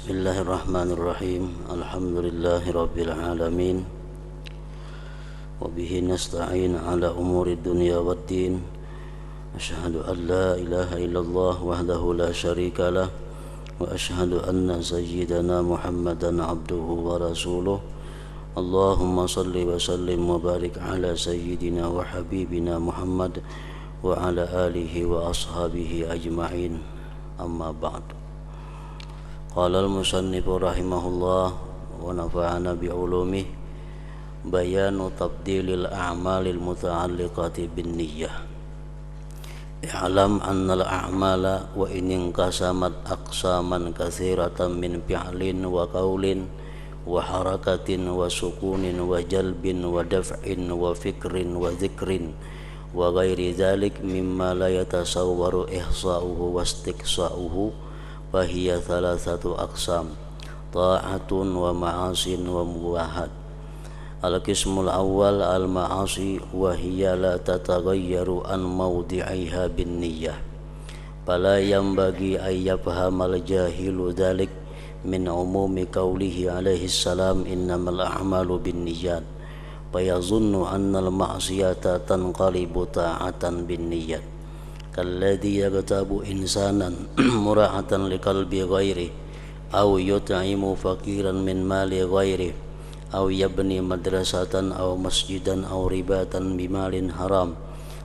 Bismillahirrahmanirrahim. Alhamdulillahirabbil alamin. Wa bihi nasta'in ala umuri dunya waddin. Asyhadu an la ilaha illallah wahdahu la syarikalah wa asyhadu anna sayyidana Muhammadan abduhu wa rasuluh. Allahumma salli wa sallim wa barik ala sayyidina wa habibina Muhammad wa ala alihi wa ashabihi ajma'in. Amma ba'du. Qala al-musannif rahimahullah wa nafa'ana bi'ulumih bayanu tabdilil a'malil muta'alliqati bin niyyah. I'lam annal a'mala wa in inqasamat aqsaman katsiratan min fi'lin wa qawlin wa harakatin wa sukunin wa jalbin wa daf'in wa fikrin wa dzikrin wa ghairi dzalik mimma la yatasawwaru ihsa'uhu wa istiqsa'uhu fahiya thalathatu aqsam ta'atun wa ma'asin wa mubahat. Al-qismul awwal al-ma'asi wa hiya la tataghayyaru an mawdi'iha bin niyyah fala yanbaghi ay yafhamal jahilu dhalik min umumi qawlihi alaihi salam innamal a'malu bin niyyat fayazunnu anna al-ma'siyata tanqalibu ta'atan bin niyyat kalladhi yaghtabu insanan mura'atan liqalbi ghairi aw yut'imu faqiran min mali ghairi aw yabni madrasatan aw masjidan aw ribatan bimalin haram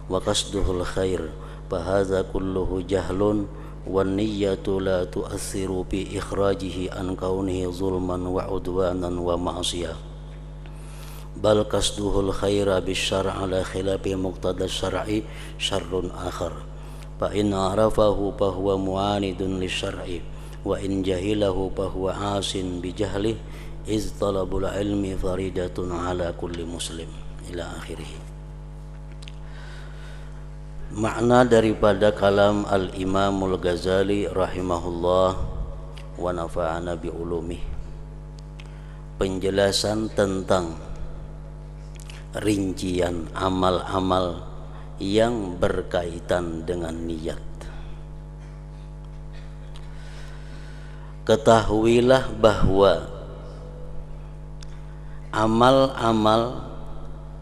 wa qasduhul khair fahadha kulluhu jahlun wan niyyatu la tu'athiru bi ikhrajihi an kaunihi zulman wa udwanan wa ma'siyah bal qasduhul khaira bisyar'i ala khilafi muqtada syar'i syarrun akhar fa in arafahu fa huwa mu'anidun lisyar'i wa in jahilahu fa huwa asin bi jahlihi iz talabul ilmi faridatun ala kulli muslim ila akhirih. Makna daripada kalam al-Imamul Ghazali rahimahullah wa nafa'ana bi ulumih, penjelasan tentang rincian amal-amal yang berkaitan dengan niat. Ketahuilah bahwa amal-amal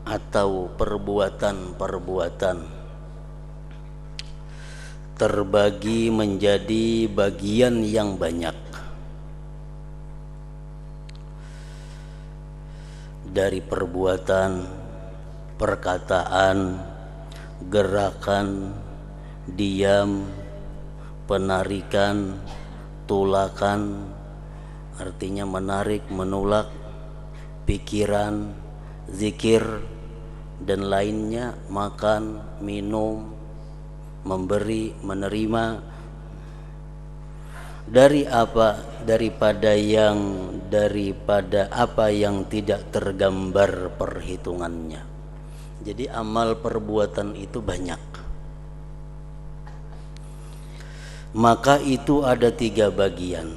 atau perbuatan-perbuatan terbagi menjadi bagian yang banyak, dari perbuatan, perkataan, gerakan, diam, penarikan, tulakan, artinya menarik, menulak, pikiran, zikir, dan lainnya, makan, minum, memberi, menerima. Dari apa? Daripada apa yang tidak tergambar perhitungannya. Jadi amal perbuatan itu banyak. Maka itu ada 3 bagian.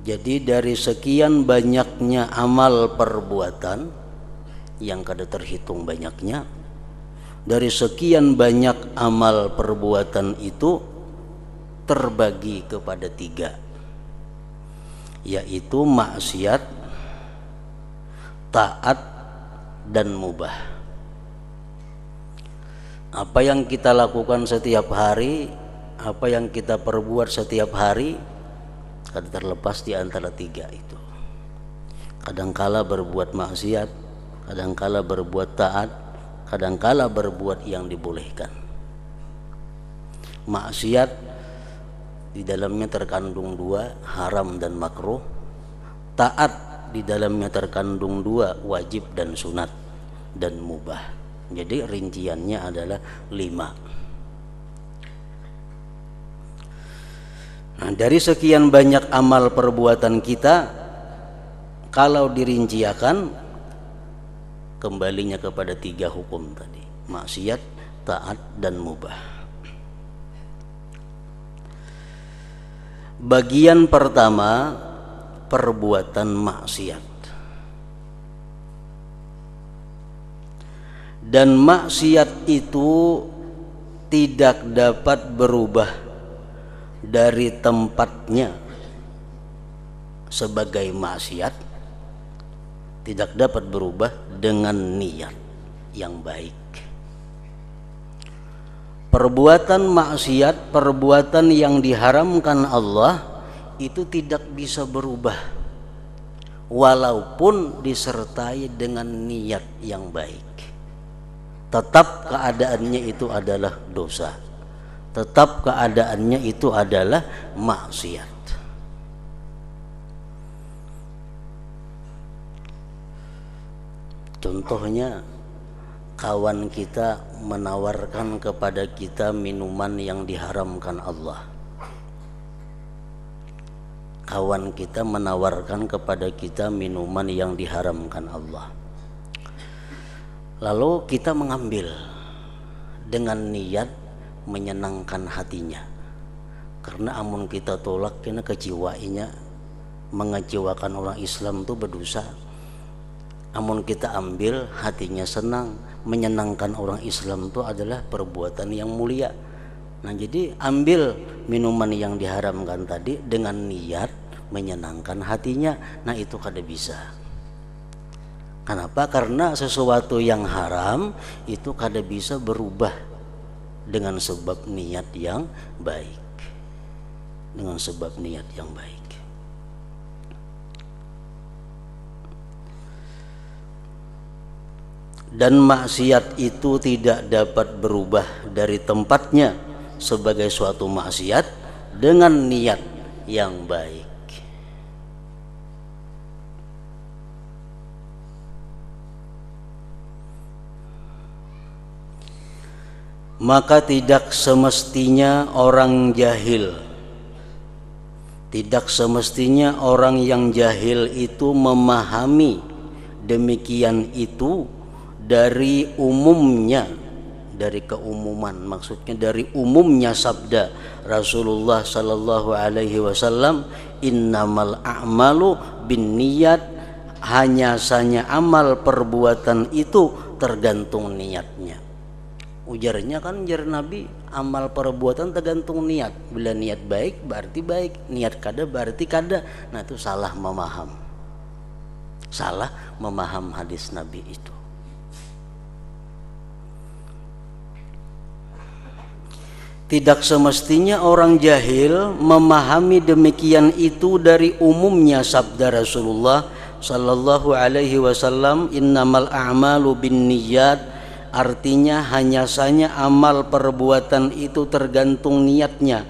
Jadi dari sekian banyaknya amal perbuatan yang kada terhitung banyaknya, dari sekian banyak amal perbuatan itu terbagi kepada 3, yaitu maksiat, taat, dan mubah. Apa yang kita lakukan setiap hari, apa yang kita perbuat setiap hari, kada terlepas di antara 3 itu. Kadangkala berbuat maksiat, kadangkala berbuat taat, kadangkala berbuat yang dibolehkan. Maksiat di dalamnya terkandung 2, haram dan makruh. Taat di dalamnya terkandung 2, wajib dan sunat, dan mubah. Jadi rinciannya adalah 5. Nah, dari sekian banyak amal perbuatan kita, kalau dirinciakan, kembalinya kepada 3 hukum tadi: maksiat, taat, dan mubah. Bagian pertama, perbuatan maksiat. Dan maksiat itu tidak dapat berubah dari tempatnya sebagai maksiat tidak dapat berubah dengan niat yang baik. Perbuatan maksiat, perbuatan yang diharamkan Allah itu tidak bisa berubah walaupun disertai dengan niat yang baik. Tetap keadaannya itu adalah dosa, tetap keadaannya itu adalah maksiat. Contohnya, kawan kita menawarkan kepada kita minuman yang diharamkan Allah. Kawan kita menawarkan kepada kita minuman yang diharamkan Allah. Lalu kita mengambil dengan niat menyenangkan hatinya. Karena amun kita tolak, kena kecewainya, mengecewakan orang Islam itu berdosa. Amun kita ambil, hatinya senang, menyenangkan orang Islam itu adalah perbuatan yang mulia. Nah, jadi ambil minuman yang diharamkan tadi dengan niat menyenangkan hatinya. Nah, itu kada bisa. Kenapa? Karena sesuatu yang haram itu kada bisa berubah dengan sebab niat yang baik. Dengan sebab niat yang baik. Dan maksiat itu tidak dapat berubah dari tempatnya sebagai suatu maksiat dengan niat yang baik. Maka tidak semestinya orang jahil, tidak semestinya orang yang jahil itu memahami demikian itu dari umumnya, dari keumuman, maksudnya dari umumnya sabda Rasulullah sallallahu alaihi wasallam, innamal a'malu binniyat, hanya saja amal perbuatan itu tergantung niatnya. Ujarnya kan, ujar Nabi, amal perbuatan tergantung niat. Bila niat baik berarti baik, niat kada berarti kada. Nah, itu salah memaham, salah memaham hadis Nabi itu. Tidak semestinya orang jahil memahami demikian itu dari umumnya sabda Rasulullah sallallahu alaihi wasallam, innamal a'malu binniyat, artinya hanya saja amal perbuatan itu tergantung niatnya.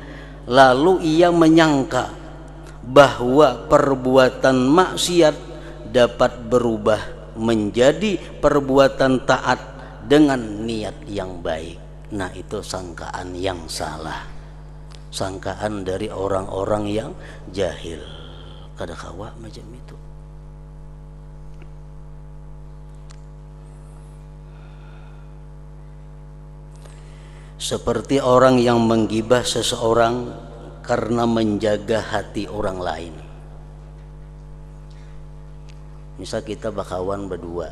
Lalu ia menyangka bahwa perbuatan maksiat dapat berubah menjadi perbuatan taat dengan niat yang baik. Nah, itu sangkaan yang salah, sangkaan dari orang-orang yang jahil. Kada kawa macam itu. Seperti orang yang menggibah seseorang karena menjaga hati orang lain. Misal kita bakawan berdua,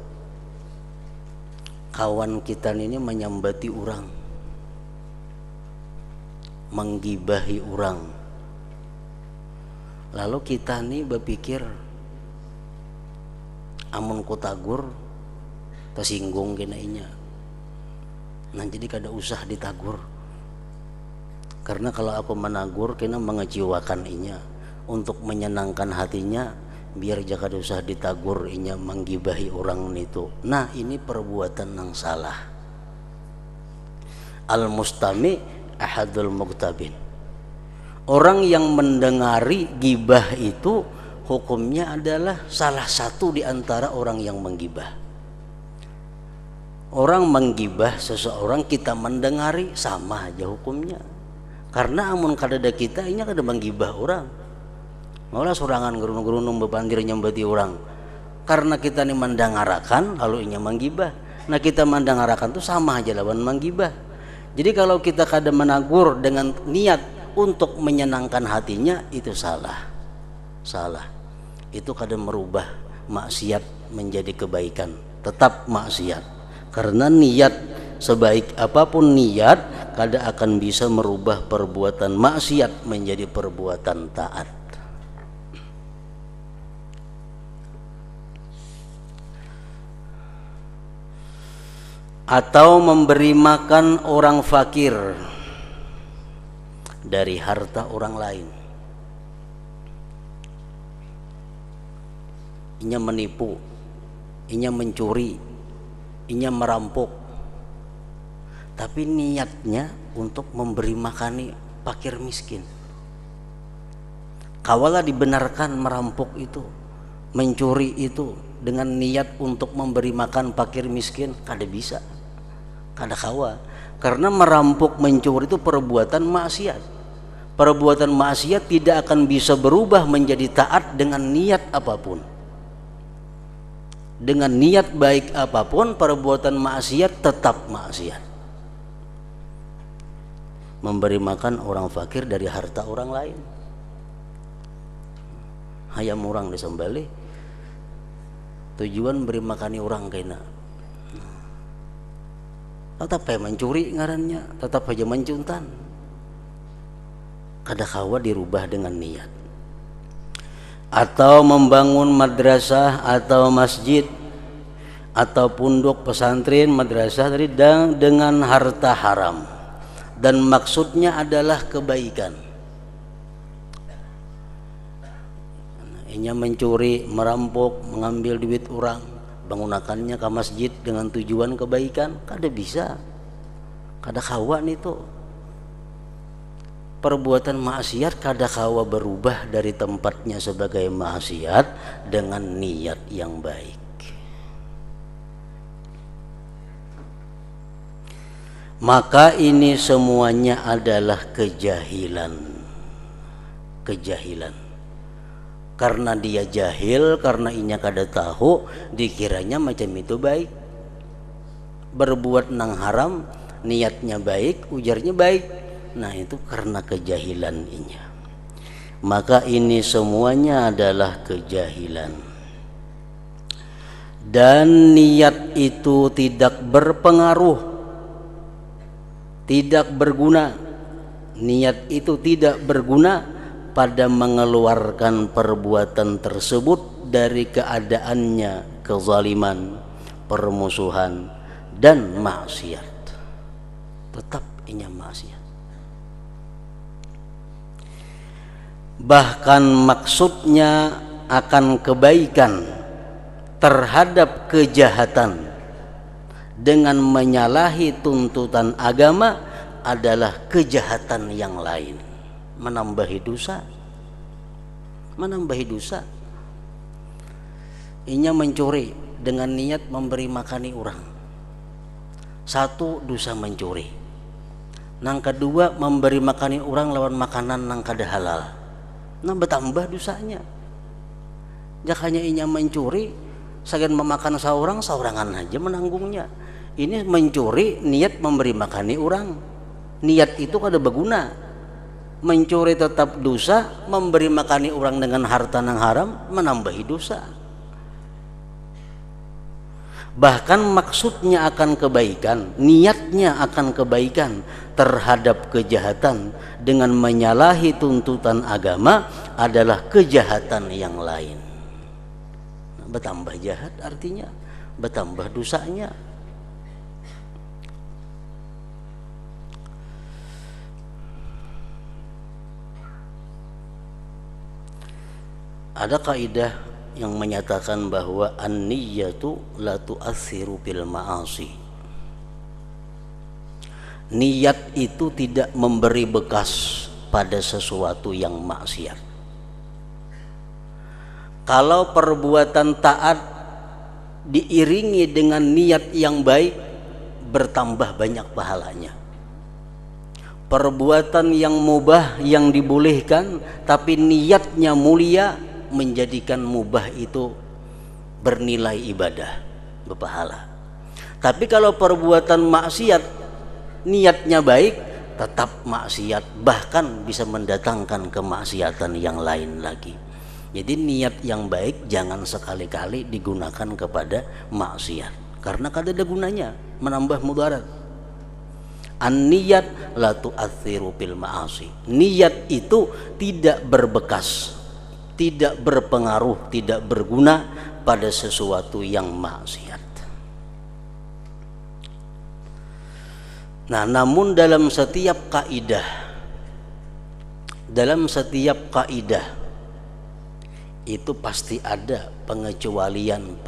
kawan kita ini menyambati orang, menggibahi orang. Lalu kita nih berpikir, amun ku tagur tersinggung kena inya. Nah, jadi kada usah ditagur. Karena kalau aku menagur kena mengecewakan inya. Untuk menyenangkan hatinya, biar jangan kada usah ditagur inya menggibahi orang itu. Nah, ini perbuatan yang salah. Al-mustami ahadul muktabin. Orang yang mendengari gibah itu hukumnya adalah salah satu di antara orang yang menggibah. Orang menggibah seseorang, kita mendengari, sama aja hukumnya. Karena amun kadada kita ini kada menggibah orang. Malah sorangan gerunung-gerunung bebandir nyambati orang. Karena kita ini mendengarakan, lalu inya menggibah. Nah, kita mendengarakan itu sama aja lawan menggibah. Jadi kalau kita kada menagur dengan niat untuk menyenangkan hatinya, itu salah. Salah. Itu kada merubah maksiat menjadi kebaikan, tetap maksiat. Karena niat, sebaik apapun niat, kada akan bisa merubah perbuatan maksiat menjadi perbuatan taat. atau memberi makan orang fakir dari harta orang lain. Inya menipu, inya mencuri, inya merampok, tapi niatnya untuk memberi makani fakir miskin. Kawalah dibenarkan merampok itu, mencuri itu dengan niat untuk memberi makan fakir miskin, kada bisa, kada kawa. Karena merampok, mencuri itu perbuatan maksiat. Perbuatan maksiat tidak akan bisa berubah menjadi taat dengan niat apapun. Dengan niat baik apapun, perbuatan maksiat tetap maksiat. Memberi makan orang fakir dari harta orang lain. Hayam orang disembelih, tujuan beri makani orang kena. Tetap aja mencuri ngarannya, tetap aja mencuntan. Kada kawa dirubah dengan niat. Atau membangun madrasah atau masjid atau pondok pesantren madrasah tadi dengan harta haram, dan maksudnya adalah kebaikan. Inya mencuri, merampok, mengambil duit orang, menggunakannya ke masjid dengan tujuan kebaikan, kada bisa, kada kawa itu. Perbuatan maksiat kada kawa berubah dari tempatnya sebagai maksiat dengan niat yang baik. Maka ini semuanya adalah kejahilan. Kejahilan. Karena dia jahil, karena inya kada tahu, dikiranya macam itu baik. Berbuat nang haram, niatnya baik, ujarnya baik. Nah itu karena kejahilan inya. Maka ini semuanya adalah kejahilan. Dan niat itu tidak berpengaruh, tidak berguna. Niat itu tidak berguna pada mengeluarkan perbuatan tersebut dari keadaannya kezaliman, permusuhan, dan maksiat. Tetap inya maksiat. Bahkan maksudnya akan kebaikan terhadap kejahatan dengan menyalahi tuntutan agama adalah kejahatan yang lain, menambahi dosa. Menambahi dosa. Inya mencuri dengan niat memberi makani orang. Satu, dosa mencuri. Nang kedua, memberi makani orang lawan makanan nang kada halal. Nah bertambah dosanya. Jakanya inya mencuri, sagan memakan seorang, seorangan aja menanggungnya. Ini mencuri niat memberi makani orang. Niat itu kada berguna. Mencuri tetap dosa, memberi makani orang dengan harta nang haram menambahi dosa. Bahkan maksudnya akan kebaikan, niatnya akan kebaikan terhadap kejahatan dengan menyalahi tuntutan agama adalah kejahatan yang lain. Bertambah jahat artinya bertambah dosanya. Ada kaidah yang menyatakan bahwa an-niyyatu la tu'assiru bil ma'asi. Niat itu tidak memberi bekas pada sesuatu yang maksiat. Kalau perbuatan taat diiringi dengan niat yang baik, bertambah banyak pahalanya. Perbuatan yang mubah yang dibolehkan tapi niatnya mulia, menjadikan mubah itu bernilai ibadah, berpahala. Tapi kalau perbuatan maksiat niatnya baik, tetap maksiat, bahkan bisa mendatangkan kemaksiatan yang lain lagi. Jadi niat yang baik jangan sekali-kali digunakan kepada maksiat, karena kada ada gunanya, menambah mudarat. An-niyat la tu'atsiru bil ma'asi. Niat itu tidak berbekas, tidak berpengaruh, tidak berguna pada sesuatu yang maksiat. Nah, namun dalam setiap kaidah itu pasti ada pengecualian.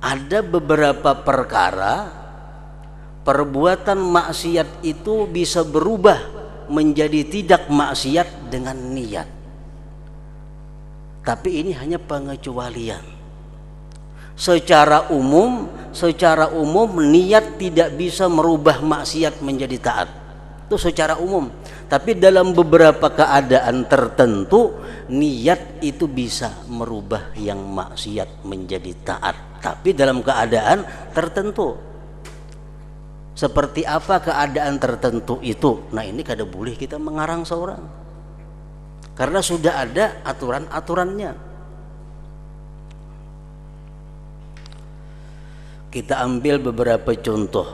Ada beberapa perkara perbuatan maksiat itu bisa berubah menjadi tidak maksiat dengan niat. Tapi ini hanya pengecualian. Secara umum niat tidak bisa merubah maksiat menjadi taat. Itu secara umum. Tapi dalam beberapa keadaan tertentu niat itu bisa merubah yang maksiat menjadi taat. Tapi dalam keadaan tertentu. Seperti apa keadaan tertentu itu? Nah, ini kada boleh kita mengarang seorang. Karena sudah ada aturan-aturannya. Kita ambil beberapa contoh.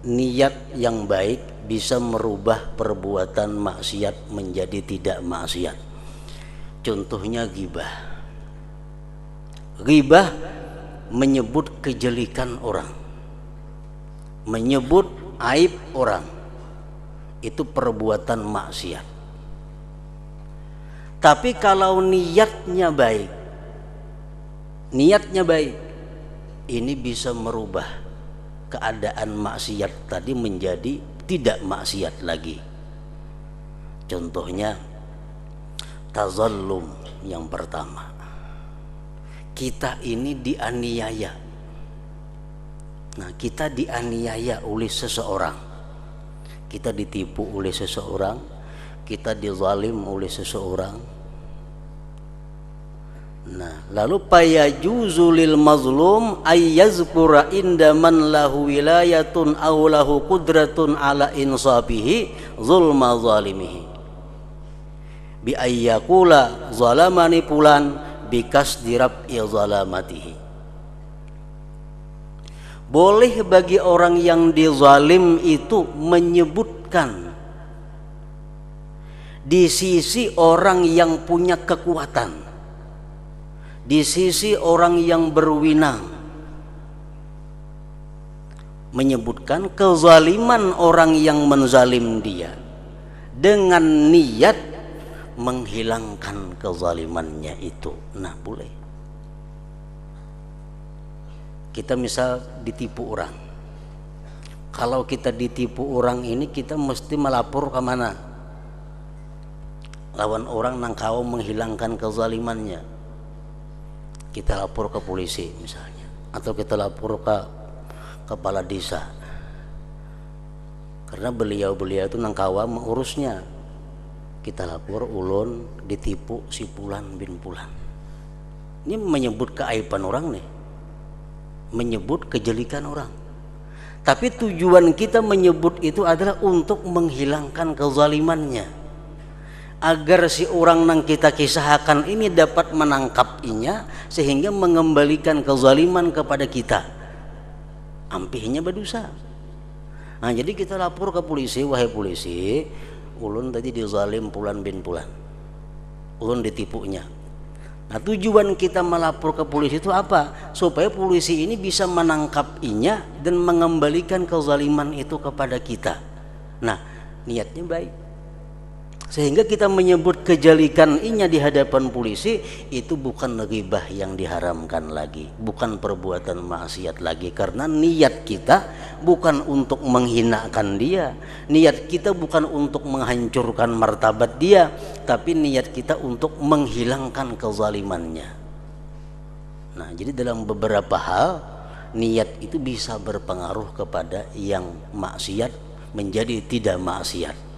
Niat yang baik bisa merubah perbuatan maksiat menjadi tidak maksiat. Contohnya ghibah. Ghibah menyebut kejelekan orang, menyebut aib orang. Itu perbuatan maksiat. Tapi kalau niatnya baik, ini bisa merubah keadaan maksiat tadi menjadi tidak maksiat lagi. Contohnya tazallum yang pertama. Kita ini dianiaya. Nah, kita dianiaya oleh seseorang. Kita ditipu oleh seseorang, kita dizalim oleh seseorang. Nah, lalu payajuzu lil mazlum ayyazkura inda man lahu wilayatun aw lahu qudratun ala insabihi zulma zalimihi bi ayyakula zalamani pulan bikas dirab zalamatihi. Boleh bagi orang yang dizalim itu menyebutkan di sisi orang yang punya kekuatan, di sisi orang yang berwenang, menyebutkan kezaliman orang yang menzalim dia dengan niat menghilangkan kezalimannya itu. Nah, boleh. Kita misal ditipu orang. Kalau kita ditipu orang ini, kita mesti melapor ke mana? Lawan orang nang kau menghilangkan kezalimannya. Kita lapor ke polisi misalnya, atau kita lapor ke kepala desa. Karena beliau itu nang kawa mengurusnya. Kita lapor ulun ditipu si Pulan bin Pulan. Ini menyebut keaiban orang nih, menyebut kejelekan orang. Tapi tujuan kita menyebut itu adalah untuk menghilangkan kezalimannya, agar si orang yang kita kisahkan ini dapat menangkapnya sehingga mengembalikan kezaliman kepada kita. Ampihnya berdosa. Nah, jadi kita lapor ke polisi, wahai polisi, ulun tadi dizalim Pulan bin Pulan, ulun ditipunya. Nah, tujuan kita melapor ke polisi itu apa? Supaya polisi ini bisa menangkapnya dan mengembalikan kezaliman itu kepada kita. Nah, niatnya baik. Sehingga kita menyebut kejelekan inya di hadapan polisi itu bukan ghibah yang diharamkan lagi, bukan perbuatan maksiat lagi, karena niat kita bukan untuk menghinakan dia, niat kita bukan untuk menghancurkan martabat dia, tapi niat kita untuk menghilangkan kezalimannya. Nah, jadi dalam beberapa hal niat itu bisa berpengaruh kepada yang maksiat menjadi tidak maksiat.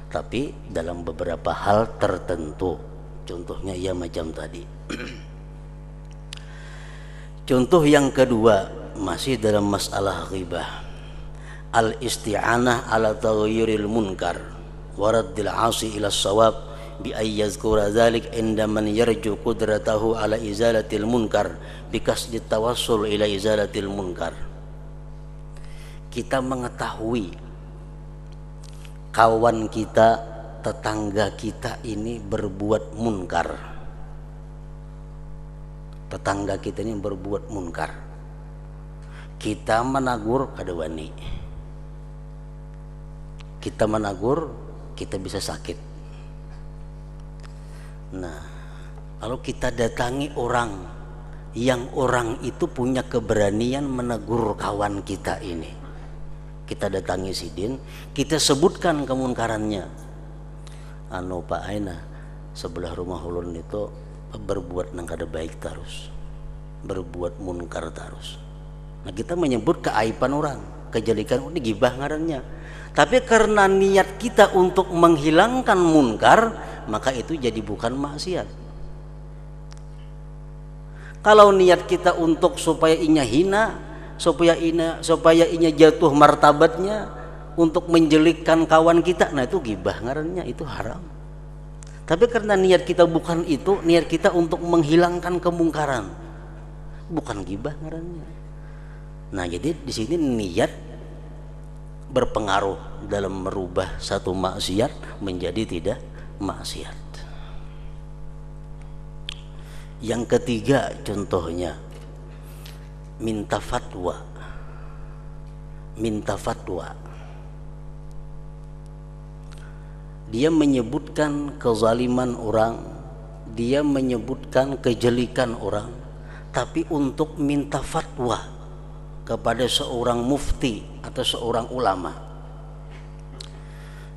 Tapi dalam beberapa hal tertentu, contohnya ya macam tadi. Contoh yang kedua masih dalam masalah ghibah, al-isti'anah ala taghayyuril munkar wa raddil 'asi ila shawab bi ay yazkura dzalik inda man yarju qudratahu ala izalatil munkar bi kasdit tawassul ila izalatil munkar. Kita mengetahui kawan kita, tetangga kita ini berbuat munkar. Tetangga kita ini berbuat munkar. kita menagur kada wani, kita menagur kita bisa sakit. Nah, kalau kita datangi orang yang orang itu punya keberanian menegur kawan kita ini, kita datangi sidin, kita sebutkan kemunkarannya. Anu Pak Aina sebelah rumah ulun itu berbuat nang kada baik terus, berbuat munkar terus. Nah, kita menyebut keaiban orang, kejelekan ini gibah ngarannya. Tapi karena niat kita untuk menghilangkan munkar, maka itu jadi bukan maksiat. Kalau niat kita untuk supaya inya hina, supaya inya jatuh martabatnya, untuk menjelikkan kawan kita, nah itu gibah ngarannya, itu haram. Tapi karena niat kita bukan itu, niat kita untuk menghilangkan kemungkaran, bukan gibah ngarannya. Nah, jadi di sini niat berpengaruh dalam merubah satu maksiat menjadi tidak maksiat. Yang ketiga contohnya minta fatwa. Minta fatwa. Dia menyebutkan kezaliman orang, dia menyebutkan kejelikan orang, tapi untuk minta fatwa kepada seorang mufti atau seorang ulama.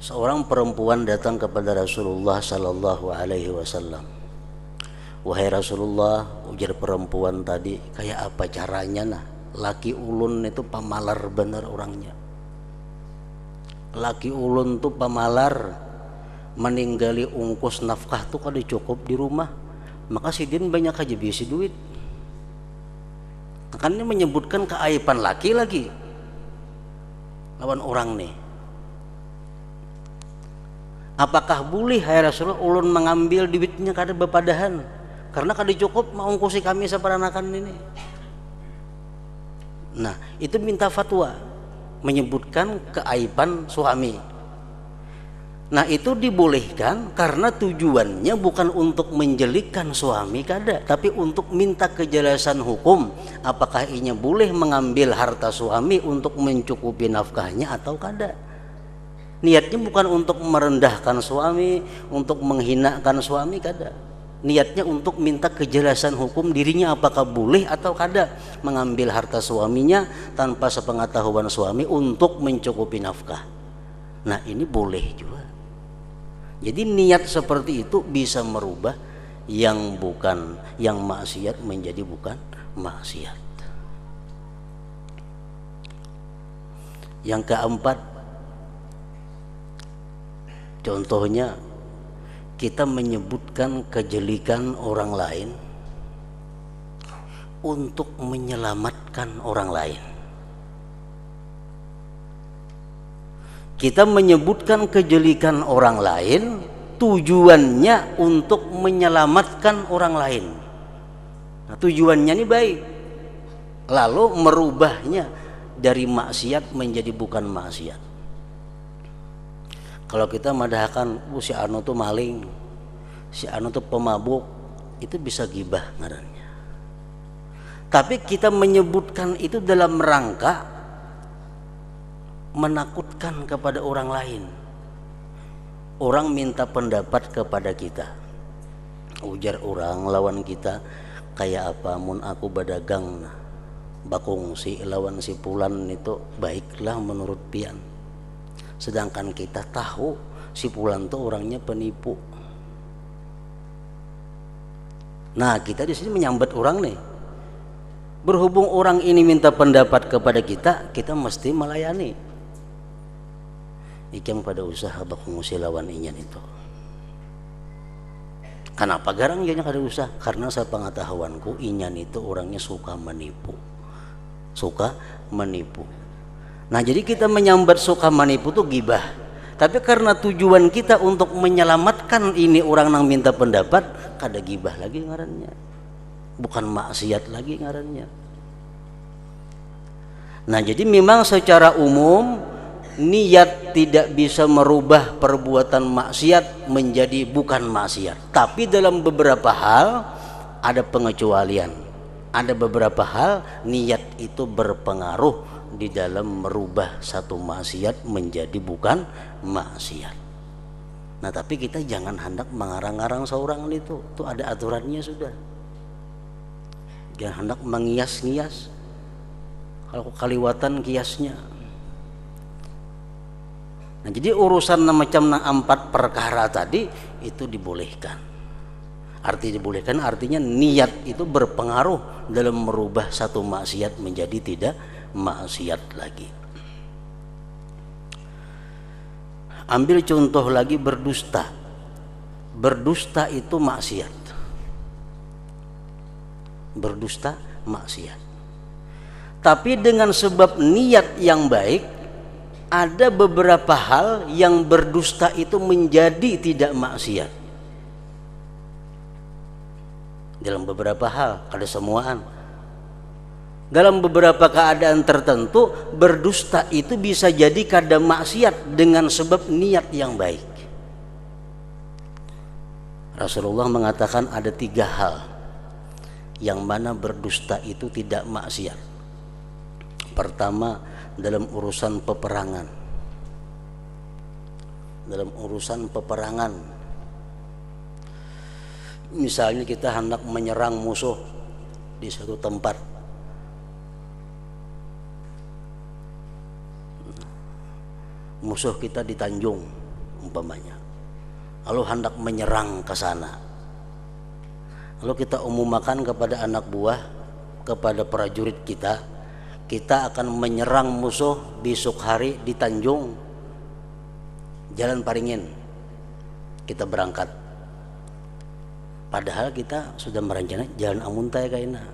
Seorang perempuan datang kepada Rasulullah sallallahu alaihi wasallam. Wahai Rasulullah, ujar perempuan tadi, kayak apa caranya nah? Laki ulun itu pamalar bener orangnya. Laki ulun tuh pamalar, meninggali ungkus nafkah tuh kada cukup di rumah. Maka sidin banyak aja bisi duit. Kan ini menyebutkan keaiban laki lagi lawan orang nih. Apakah boleh hai Rasulullah ulun mengambil duitnya kada bepadahan karena kada cukup mengungkusi kami seperanakan ini? Nah, itu minta fatwa, menyebutkan keaiban suami. Nah, itu dibolehkan karena tujuannya bukan untuk menjelikkan suami kada, tapi untuk minta kejelasan hukum, apakah inya boleh mengambil harta suami untuk mencukupi nafkahnya atau kada. Niatnya bukan untuk merendahkan suami, untuk menghinakan suami kada. Niatnya untuk minta kejelasan hukum dirinya, apakah boleh atau kada mengambil harta suaminya tanpa sepengetahuan suami untuk mencukupi nafkah. Nah, ini boleh juga. Jadi niat seperti itu bisa merubah yang bukan, yang maksiat menjadi bukan maksiat. Yang keempat, contohnya kita menyebutkan kejelikan orang lain untuk menyelamatkan orang lain. Kita menyebutkan kejelikan orang lain tujuannya untuk menyelamatkan orang lain. Nah, tujuannya ini baik, lalu merubahnya dari maksiat menjadi bukan maksiat. Kalau kita madahkan si anu tuh maling, si anu tuh pemabuk, itu bisa gibah ngarannya. Tapi kita menyebutkan itu dalam rangka menakutkan kepada orang lain. Orang minta pendapat kepada kita, ujar orang lawan kita, kayak apa mun aku badagang bakung si lawan si Pulan itu baiklah menurut pian. Sedangkan kita tahu si Pulan tuh orangnya penipu. Nah, kita di sini menyambat orang nih. Berhubung orang ini minta pendapat kepada kita, kita mesti melayani. Ikam pada usaha bakung si lawan inyan itu. Kenapa garang ianya kada usah? Karena saya pengetahuanku inyan itu orangnya suka menipu. Suka menipu. Nah, jadi kita menyambat suka menipu tuh gibah. Tapi karena tujuan kita untuk menyelamatkan ini orang yang minta pendapat, kada gibah lagi ngarannya. Bukan maksiat lagi ngarannya. Nah, jadi memang secara umum niat tidak bisa merubah perbuatan maksiat menjadi bukan maksiat. Tapi dalam beberapa hal ada pengecualian. Ada beberapa hal niat itu berpengaruh di dalam merubah satu maksiat menjadi bukan maksiat. Nah, tapi kita jangan hendak mengarang-arang seorang itu ada aturannya sudah. Jangan hendak mengias-ngias. Kalau kaliwatan kiasnya. Nah, jadi urusan macam 4 perkara tadi itu dibolehkan. Arti dibolehkan artinya niat itu berpengaruh dalam merubah satu maksiat menjadi tidak maksiat lagi. Ambil contoh lagi berdusta. Berdusta itu maksiat. Berdusta maksiat. Tapi dengan sebab niat yang baik, ada beberapa hal yang berdusta itu menjadi tidak maksiat. Dalam beberapa hal, kada semuaan. Dalam beberapa keadaan tertentu, berdusta itu bisa jadi kada maksiat dengan sebab niat yang baik. Rasulullah mengatakan ada 3 hal yang mana berdusta itu tidak maksiat. Pertama, dalam urusan peperangan. Dalam urusan peperangan, misalnya kita hendak menyerang musuh di suatu tempat, musuh kita di Tanjung umpamanya, lalu hendak menyerang ke sana, lalu kita umumkan kepada anak buah, kepada prajurit kita akan menyerang musuh besok hari di Tanjung, Jalan Paringin, kita berangkat. Padahal kita sudah merencanakan jalan amuntai kaina.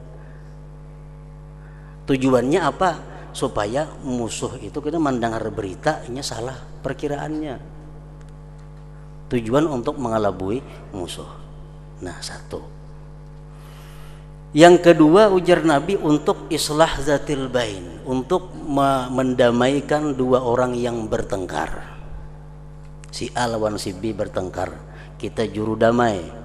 Tujuannya apa? Supaya musuh itu kita mendengar berita ini salah perkiraannya. Tujuan untuk mengelabui musuh. Nah, satu. Yang kedua, ujar Nabi, untuk islah zatil bain, untuk mendamaikan 2 orang yang bertengkar. Si A lawan si B bertengkar, kita juru damai.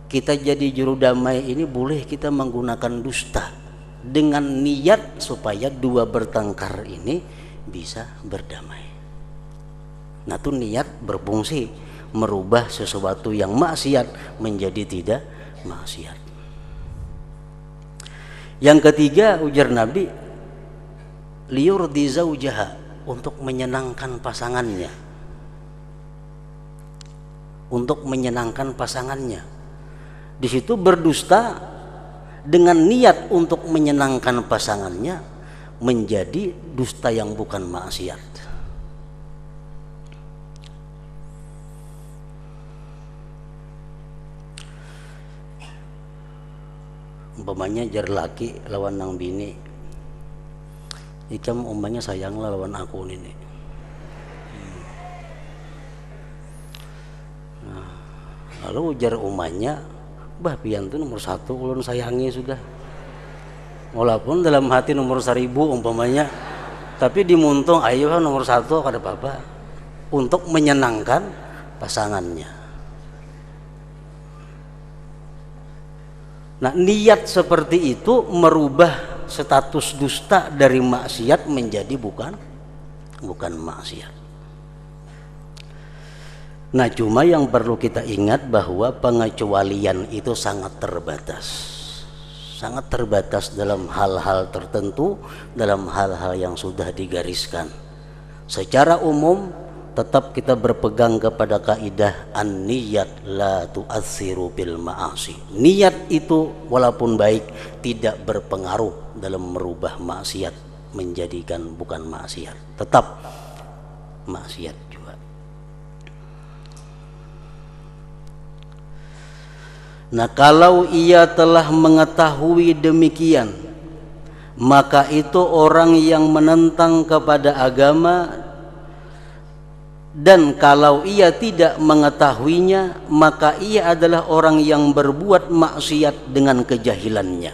Kita jadi juru damai ini boleh kita menggunakan dusta dengan niat supaya 2 bertengkar ini bisa berdamai. Nah, itu niat berfungsi merubah sesuatu yang maksiat menjadi tidak maksiat. Yang ketiga, ujar Nabi, liyurdi zaujaha, untuk menyenangkan pasangannya. Untuk menyenangkan pasangannya. Di situ berdusta dengan niat untuk menyenangkan pasangannya menjadi dusta yang bukan maksiat. Umpamanya jar laki lawan nang bini, ikam umpamanya sayanglah lawan aku ini. Nah, lalu ujar umanya, bah pian tuh nomor 1 ulun sayangi sudah, walaupun dalam hati nomor 1000 umpamanya, tapi dimuntung ayo nomor 1 kada apa-apa, untuk menyenangkan pasangannya. Nah, niat seperti itu merubah status dusta dari maksiat menjadi bukan maksiat. Nah, cuma yang perlu kita ingat bahwa pengecualian itu sangat terbatas dalam hal-hal tertentu, dalam hal-hal yang sudah digariskan. Secara umum tetap kita berpegang kepada kaidah an-niyat la tu'atsiru bil ma'asi. Niat itu walaupun baik tidak berpengaruh dalam merubah maksiat menjadikan bukan maksiat, tetap maksiat juga. Nah, kalau ia telah mengetahui demikian, maka itu orang yang menentang kepada agama, dan kalau ia tidak mengetahuinya, maka ia adalah orang yang berbuat maksiat dengan kejahilannya.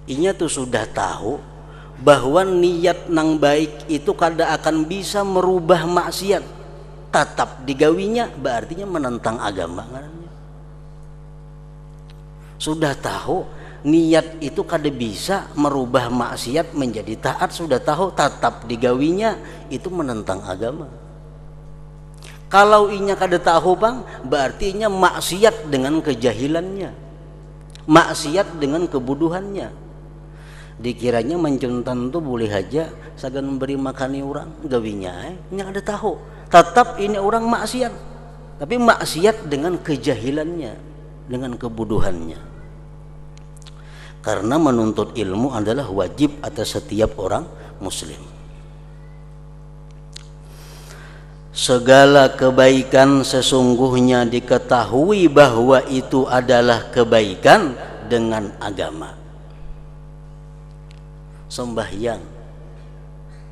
Inya tuh sudah tahu bahwa niat nang baik itu kada akan bisa merubah maksiat, tetap digawinya, berarti menentang agama. Sudah tahu niat itu kada bisa merubah maksiat menjadi taat. Sudah tahu tetap digawinya, itu menentang agama. Kalau inya kada tahu bang, berarti inya maksiat dengan kejahilannya, maksiat dengan kebodohannya. Dikiranya mencuntan tuh boleh aja sagan memberi makani orang, gawinya inya kada tahu, tetap ini orang maksiat, tapi maksiat dengan kejahilannya, dengan kebodohannya. Karena menuntut ilmu adalah wajib atas setiap orang muslim. Segala kebaikan sesungguhnya diketahui bahwa itu adalah kebaikan dengan agama. Sembahyang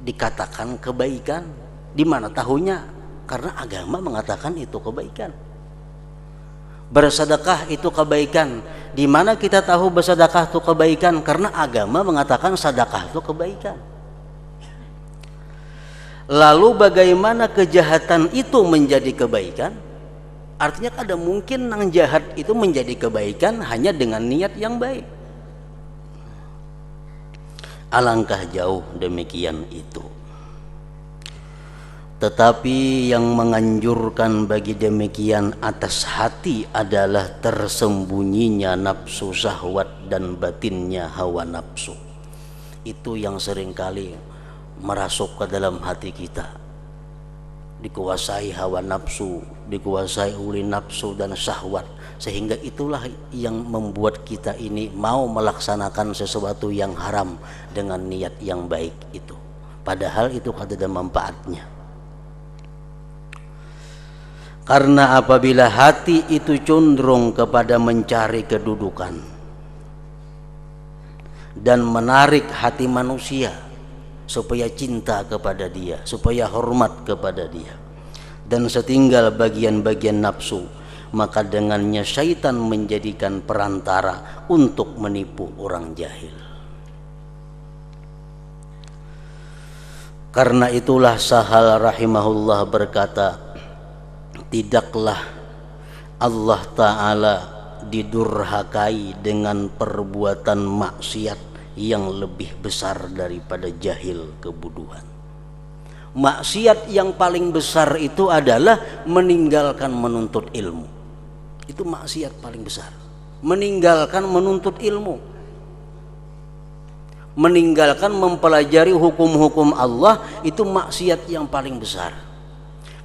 dikatakan kebaikan, di mana tahunya? Karena agama mengatakan itu kebaikan. Bersedekah itu kebaikan, di mana kita tahu bersedekah itu kebaikan? Karena agama mengatakan sedekah itu kebaikan. Lalu bagaimana kejahatan itu menjadi kebaikan? Artinya kada mungkin nang jahat itu menjadi kebaikan hanya dengan niat yang baik. Alangkah jauh demikian itu. Tetapi yang menganjurkan bagi demikian atas hati adalah tersembunyinya nafsu syahwat dan batinnya hawa nafsu. Itu yang seringkali merasuk ke dalam hati kita, dikuasai hawa nafsu, dikuasai oleh nafsu dan syahwat, sehingga itulah yang membuat kita ini mau melaksanakan sesuatu yang haram dengan niat yang baik itu, padahal itu kada ada manfaatnya. Karena apabila hati itu cenderung kepada mencari kedudukan dan menarik hati manusia supaya cinta kepada dia, supaya hormat kepada dia, dan setinggal bagian-bagian nafsu, maka dengannya syaitan menjadikan perantara untuk menipu orang jahil. Karena itulah Sahal rahimahullah berkata, tidaklah Allah Ta'ala didurhakai dengan perbuatan maksiat yang lebih besar daripada jahil kebodohan. Maksiat yang paling besar itu adalah meninggalkan menuntut ilmu. Itu maksiat paling besar. Meninggalkan menuntut ilmu, meninggalkan mempelajari hukum-hukum Allah, itu maksiat yang paling besar.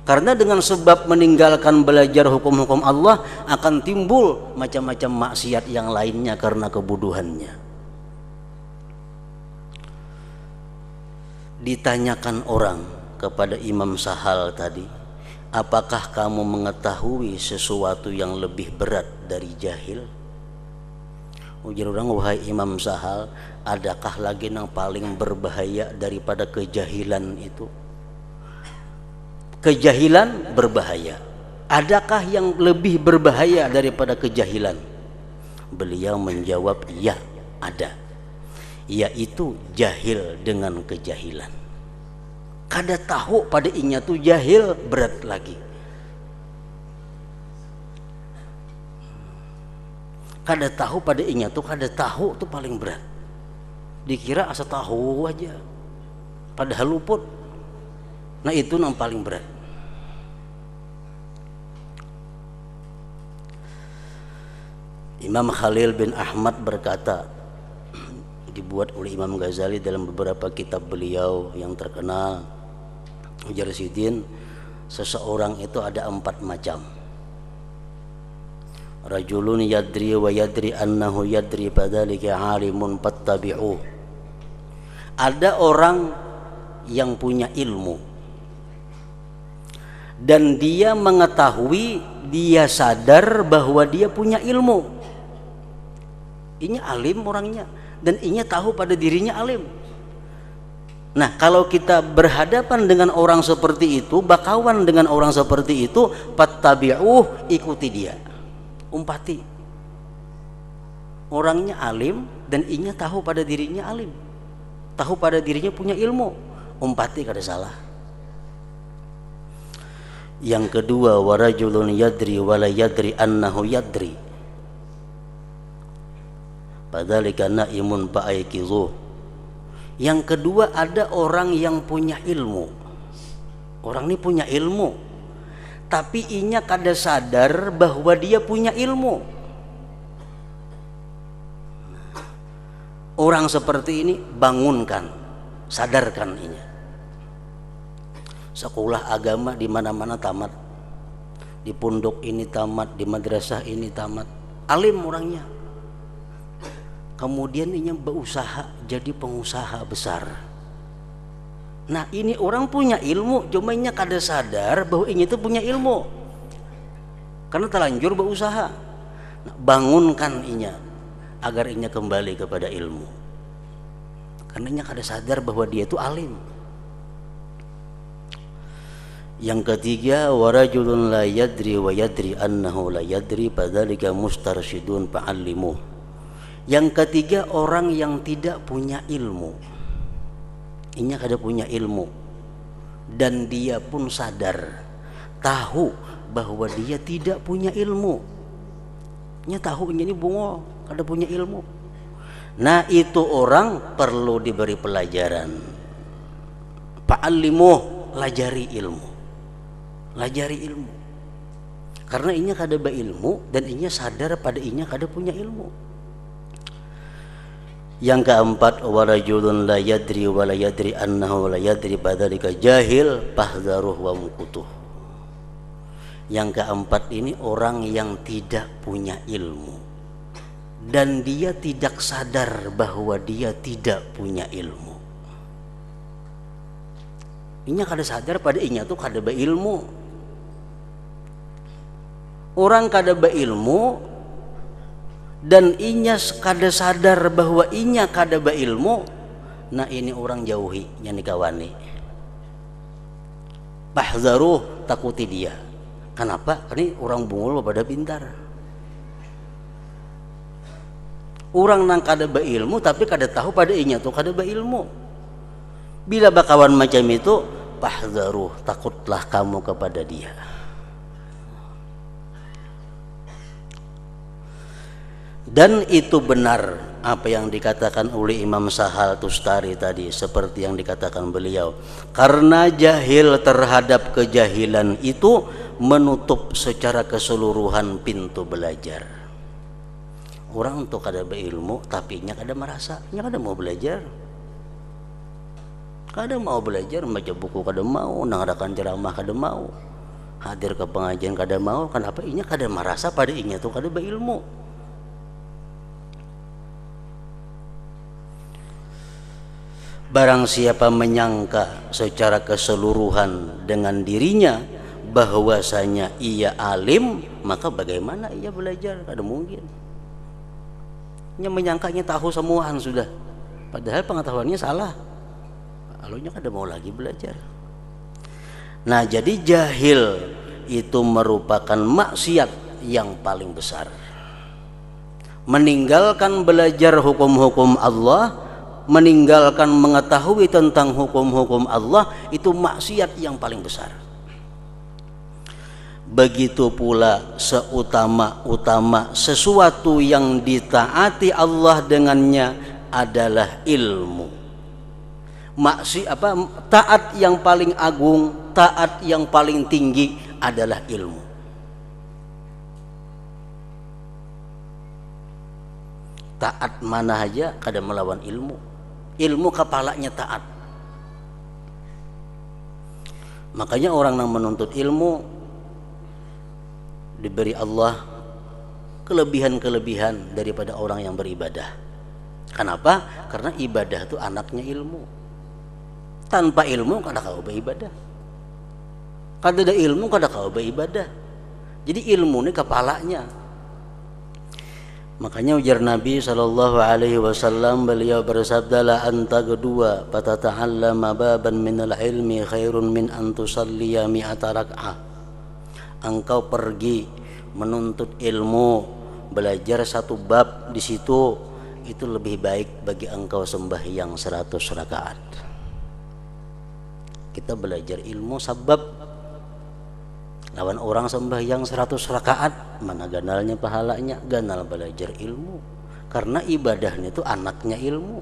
Karena dengan sebab meninggalkan belajar hukum-hukum Allah akan timbul macam-macam maksiat yang lainnya karena kebodohannya. Ditanyakan orang kepada Imam Sahal tadi, apakah kamu mengetahui sesuatu yang lebih berat dari jahil? Ujar orang, wahai Imam Sahal, adakah lagi yang paling berbahaya daripada kejahilan itu? Kejahilan berbahaya. Adakah yang lebih berbahaya daripada kejahilan? Beliau menjawab, ya ada, yaitu jahil dengan kejahilan. Kada tahu pada inya tuh jahil, berat lagi. Kada tahu pada inya tuh, kada tahu tuh paling berat. Dikira asa tahu aja, padahal luput. Nah itu yang paling berat. Imam Khalil bin Ahmad berkata, dibuat oleh Imam Ghazali dalam beberapa kitab beliau yang terkenal, ujar Sidin, seseorang itu ada 4 macam. Rajulun yadri wa yadri annahu yadri fadzalika alimun fattabi'uh. Ada orang yang punya ilmu dan dia mengetahui, dia sadar bahwa dia punya ilmu. Ini alim orangnya, dan inya tahu pada dirinya alim. Nah, kalau kita berhadapan dengan orang seperti itu, bakawan dengan orang seperti itu, fattabi'uh, ikuti dia, umpati. Orangnya alim dan inya tahu pada dirinya alim, tahu pada dirinya punya ilmu, umpati, kada salah. Yang kedua, warajulun yadri wala yadri annahu yadri. Fadzalika naimun fa'aikizuh. Yang kedua, ada orang yang punya ilmu. Orang ini punya ilmu, tapi inya kada sadar bahwa dia punya ilmu. Orang seperti ini bangunkan, sadarkan inya. Sekolah agama di mana-mana tamat, di pondok ini tamat, di madrasah ini tamat, alim orangnya. Kemudian inya berusaha jadi pengusaha besar. Nah, ini orang punya ilmu, cuma inya kada sadar bahwa inya itu punya ilmu karena terlanjur berusaha. Nah, bangunkan inya agar inya kembali kepada ilmu, karena inya kada sadar bahwa dia itu alim. Yang ketiga, warajulun la yadri wa yadri annahu la yadri fadzalika mustarsyidun fa'allimuh. Yang ketiga, orang yang tidak punya ilmu. Inya kada punya ilmu dan dia pun sadar, tahu bahwa dia tidak punya ilmu. Inya tahu inya ini bungo, kada punya ilmu. Nah, itu orang perlu diberi pelajaran. Fa'allimuh, lajari ilmu. Lajari ilmu. Karena inya kada berilmu dan inya sadar pada inya kada punya ilmu. Yang keempat, warajulun la yadri wa la yadri annahu la yadri fadzalika jahil fahdharuh wa mukutuh. Yang keempat ini orang yang tidak punya ilmu dan dia tidak sadar bahwa dia tidak punya ilmu. Inya kada sadar pada inya tuh kada beilmu. Orang kada beilmu dan inya kada sadar bahwa inya kada beilmu. Nah, ini orang jauhi, yang dikawani. Fahdharuh, takuti dia. Kenapa? Ini orang bungul pada pintar. Orang nang kada beilmu tapi kada tahu pada inya tuh kada beilmu. Bila bakawan macam itu, fahdharuh, takutlah kamu kepada dia. Dan itu benar apa yang dikatakan oleh Imam Sahal Tustari tadi, seperti yang dikatakan beliau, karena jahil terhadap kejahilan itu menutup secara keseluruhan pintu belajar. Orang untuk kada berilmu tapi nya kada merasa, nya kada mau belajar, kada mau belajar, baca buku kada mau, nangadakan ceramah kada mau, hadir ke pengajian kada mau. Kenapa? Inya kada merasa pada inya tuh kada berilmu. Barang siapa menyangka secara keseluruhan dengan dirinya bahwasanya ia alim, maka bagaimana ia belajar? Kada mungkin. Ia menyangkanya tahu semuaan sudah, padahal pengetahuannya salah. Lalunya kada mau lagi belajar. Nah, jadi jahil itu merupakan maksiat yang paling besar. Meninggalkan belajar hukum-hukum Allah, meninggalkan mengetahui tentang hukum-hukum Allah, itu maksiat yang paling besar. Begitu pula seutama-utama sesuatu yang ditaati Allah dengannya adalah ilmu. Taat yang paling agung, taat yang paling tinggi adalah ilmu. Taat mana aja kada melawan ilmu. Ilmu kepalanya taat. Makanya orang yang menuntut ilmu diberi Allah kelebihan-kelebihan daripada orang yang beribadah. Kenapa? Karena ibadah itu anaknya ilmu. Tanpa ilmu kada kau beribadah. Kada ada ilmu kada kau beribadah. Jadi ilmu ini kepalanya. Makanya ujar Nabi SAW, beliau bersabda, la anta kedua fatata'allama baban minal ilmi khairun min an tusalliya mi'ata rak'ah. Engkau pergi menuntut ilmu, belajar satu bab di situ, itu lebih baik bagi engkau sembahyang 100 rakaat. Kita belajar ilmu sebab lawan orang sembahyang 100 rakaat, mana ganalnya pahalanya? Ganal belajar ilmu. Karena ibadahnya itu anaknya ilmu.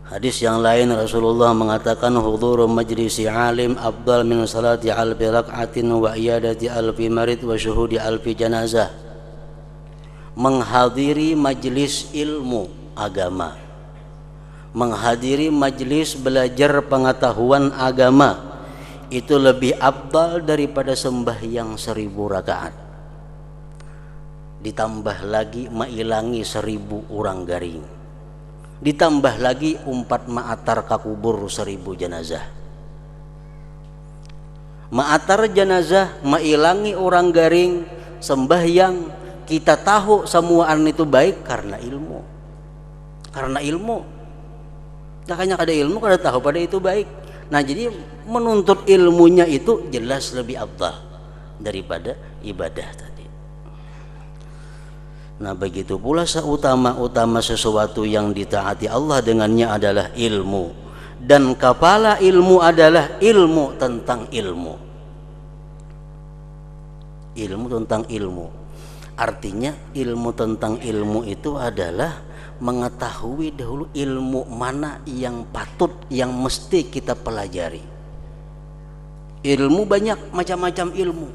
Hadis yang lain Rasulullah mengatakan hudhuru majlisi alim afdal min salati alfi rak'atin wa iyadati alfi marid wa syuhudi alfi janazah. Menghadiri majlis ilmu agama, menghadiri majlis belajar pengetahuan agama itu lebih afdal daripada sembahyang 1000 rakaat. Ditambah lagi mailangi 1000 orang garing. Ditambah lagi umpat ma'atar kakubur 1000 jenazah. Ma'atar jenazah, mailangi orang garing, sembahyang, kita tahu semuaan itu baik karena ilmu. Karena ilmu. Makanya kada ilmu kada tahu pada itu baik. Nah, jadi menuntut ilmunya itu jelas lebih afdal daripada ibadah tadi. Nah, begitu pula seutama-utama sesuatu yang ditaati Allah dengannya adalah ilmu. Dan kepala ilmu adalah ilmu tentang ilmu. Ilmu tentang ilmu. Artinya ilmu tentang ilmu itu adalah mengetahui dahulu ilmu mana yang patut, yang mesti kita pelajari. Ilmu banyak, macam-macam ilmu.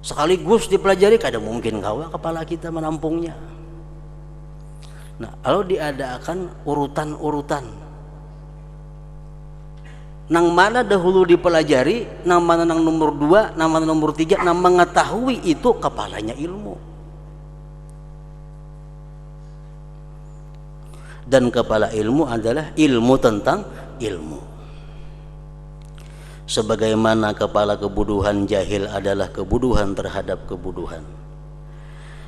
Sekaligus dipelajari, kada mungkin kawa kepala kita menampungnya. Nah, kalau diadakan urutan-urutan, nang mana dahulu dipelajari, nang mana nang nomor 2, nang mana nomor 3, nang mengetahui itu kepalanya ilmu. Dan kepala ilmu adalah ilmu tentang ilmu. Sebagaimana kepala kebodohan jahil adalah kebodohan terhadap kebodohan.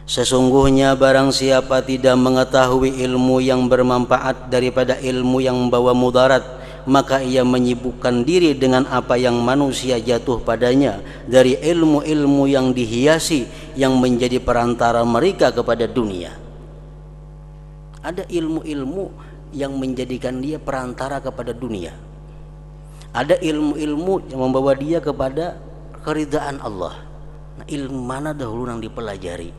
Sesungguhnya barang siapa tidak mengetahui ilmu yang bermanfaat daripada ilmu yang membawa mudarat, maka ia menyibukkan diri dengan apa yang manusia jatuh padanya dari ilmu-ilmu yang dihiasi yang menjadi perantara mereka kepada dunia. Ada ilmu-ilmu yang menjadikan dia perantara kepada dunia. Ada ilmu-ilmu yang membawa dia kepada keridaan Allah. Nah, ilmu mana dahulu yang dipelajari?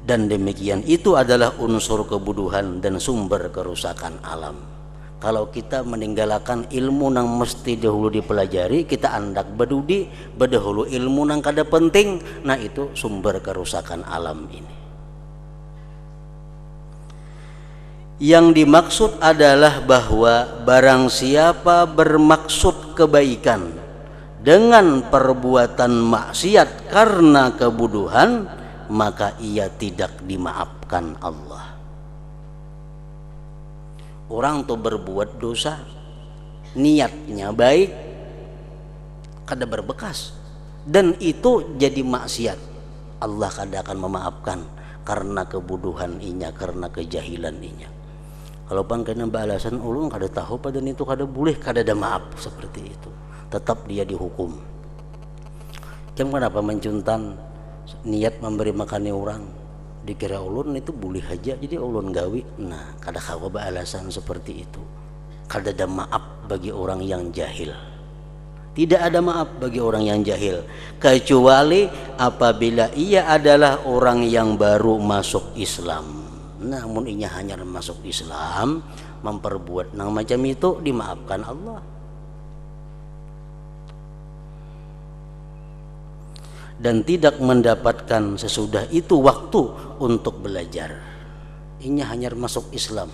Dan demikian itu adalah unsur kebodohan dan sumber kerusakan alam. Kalau kita meninggalkan ilmu nang mesti dahulu dipelajari, kita andak bedudi bedahulu ilmu nang kada penting, nah itu sumber kerusakan alam ini. Yang dimaksud adalah bahwa barang siapa bermaksud kebaikan dengan perbuatan maksiat karena kebodohan, maka ia tidak dimaafkan Allah. Orang tuh berbuat dosa, niatnya baik, kada berbekas, dan itu jadi maksiat, Allah kada akan memaafkan karena kebodohan inya, karena kejahilan inya. Kalau bang kena balasan ulun kada tahu pada itu kada boleh, kada ada maaf seperti itu, tetap dia dihukum. Kenapa mencuntan niat memberi makan orang, dikira ulun itu boleh aja jadi ulun gawi. Nah, kada kawa alasan seperti itu. Kada ada maaf bagi orang yang jahil. Tidak ada maaf bagi orang yang jahil, kecuali apabila ia adalah orang yang baru masuk Islam. Namun ia hanya masuk Islam, memperbuat nang macam itu, dimaafkan Allah. Dan tidak mendapatkan sesudah itu waktu untuk belajar. Ini hanya masuk Islam,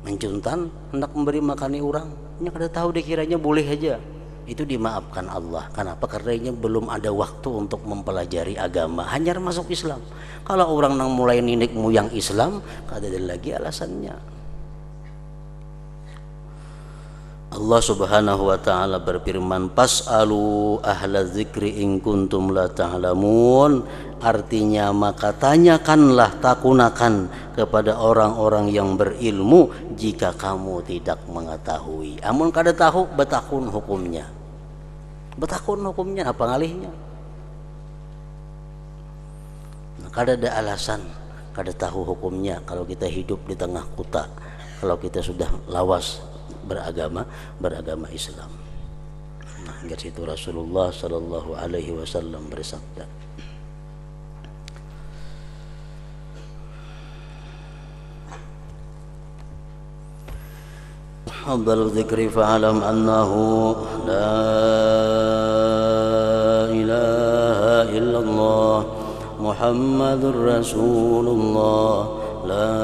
mencuntan, hendak memberi makani orang, ini kada tahu dikiranya boleh aja, itu dimaafkan Allah. Kenapa? Karena ini belum ada waktu untuk mempelajari agama, hanya masuk Islam. Kalau orang nang mulai ninik moyang Islam, kada ada lagi alasannya. Allah Subhanahu wa taala berfirman, "Fas'alu ahla dzikri in kuntum la ta'lamun." Artinya, maka tanyakanlah, takunakan kepada orang-orang yang berilmu jika kamu tidak mengetahui. Amun kada tahu, betakun hukumnya. Betakun hukumnya apa ngalihnya? Nah, kada ada alasan kada tahu hukumnya kalau kita hidup di tengah kota. Kalau kita sudah lawas beragama Islam. Nah, hingga situ Rasulullah sallallahu alaihi wasallam bersabda, afdalul dzikri fa'alam annahu la ilaha illallah Muhammadur Rasulullah, la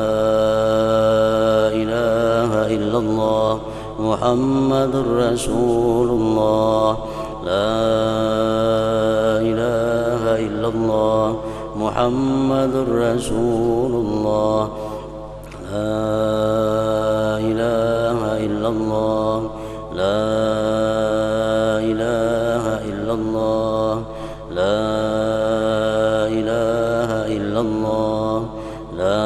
ilaha illallah Muhammadur Rasulullah, la ilaha illallah Muhammadur Rasulullah, la ilaha illallah, la ilaha illallah, la ilaha illallah, la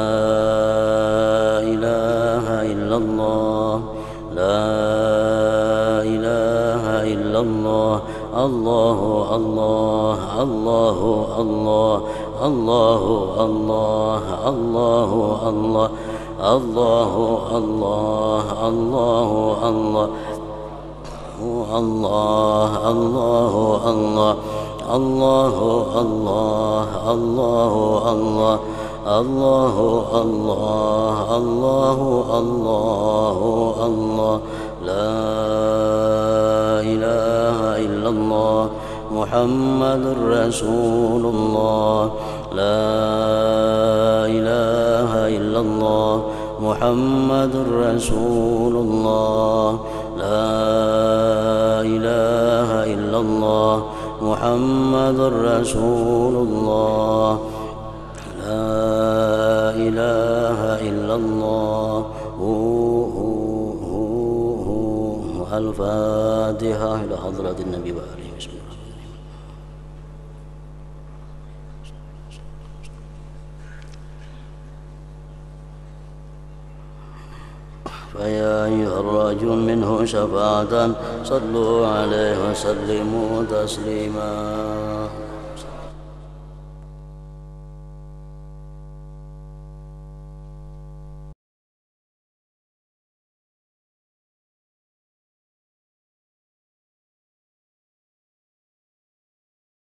ilaha illallah, la ilaha illallah. Allahu Allah, Allahu Allah, Allahu Allah, Allahu Allah, Allahu Allah, Allahu Allah, Allah, Allahu Allah, Allahu Allah, Allahu Allah, Allahu Allah, Allahu Allahu Allah, la ilaha illallah Muhammadur Rasulullah, la ilaha illallah Muhammadur Rasulullah, la ilaha illallah Muhammadur Rasulullah, la ilaha illallah. Al-Fatihah ila hadratin Nabi wa alihi wasallam. فيا أيها الراجون منه شفاعة صلوا عليه وسلموا تسليما.